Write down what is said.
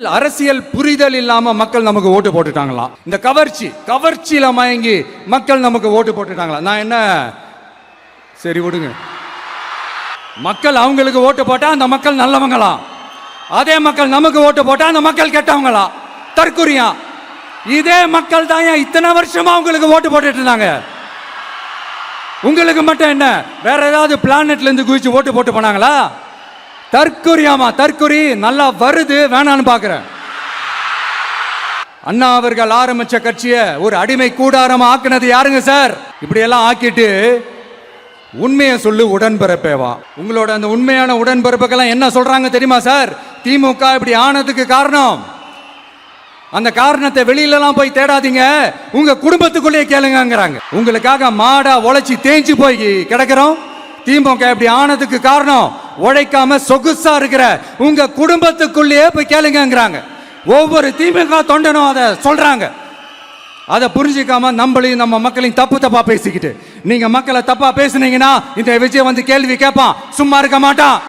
அரசியல் புரிதல் இல்லாம மக்கள் நமக்கு ஓட்டு போட்டுட்டாங்களாம். இந்த கவர்ச்சியில மயங்கி மக்கள் நமக்கு ஓட்டு போட்டுட்டாங்களா? நான் என்ன சரி விடுங்க. மக்கள் அவங்களுக்கு ஓட்டு போட்டா அந்த மக்கள் நல்லவங்களா, அதே மக்கள் நமக்கு ஓட்டு போட்டா அந்த மக்கள் கெட்டவங்களா? தற்குறியா? இதே மக்கள் தான் இத்தனை வருஷமா உங்களுக்கு ஓட்டு போட்டுட்டு இருந்தாங்க. உங்களுக்கு மட்டும் என்ன வேற ஏதாவது பிளானட்ல இருந்து குதிச்சு ஓட்டு போட்டு போனாங்களா? தற்குறியாமா? தற்குறி நல்லா வருது, வேணான்னு பாக்குறேன். அண்ணா அவர்கள் ஆரம்பிச்ச கட்சியை ஒரு அடிமை கூடாரமா ஆக்குனது யாருங்க சார்? இப்படி எல்லாம் ஆக்கிட்டு உண்மையை சொல்லு உடன்பிறப்பேவா. உங்களோட அந்த உண்மையான உடன்பிறப்புக்கெல்லாம் என்ன சொல்றாங்க தெரியுமா சார்? திமுக இப்படி ஆனதுக்கு காரணம், அந்த காரணத்தை வெளியிலலாம் போய் தேடாதீங்க, உங்க குடும்பத்துக்குள்ளேயே கேளுங்கிறாங்க. உங்களுக்காக மாடா உழைச்சி தேஞ்சு போய் கிடக்கிறோம். திமுக இப்படி ஆனதுக்கு காரணம் உழைக்காம சொகுசா இருக்கிற உங்க குடும்பத்துக்குள்ளேயே போய் கேளுங்கிறாங்க. ஒவ்வொரு திமுக தொண்டனும் அதை சொல்றாங்க. அதை புரிஞ்சிக்காம நம்மளையும் நம்ம மக்களையும் தப்பா பேசிக்கிட்டு, நீங்க மக்களை தப்பா பேசுனீங்கன்னா இந்த விஜய் வந்து கேள்வி கேட்பான், சும்மா இருக்க மாட்டான்.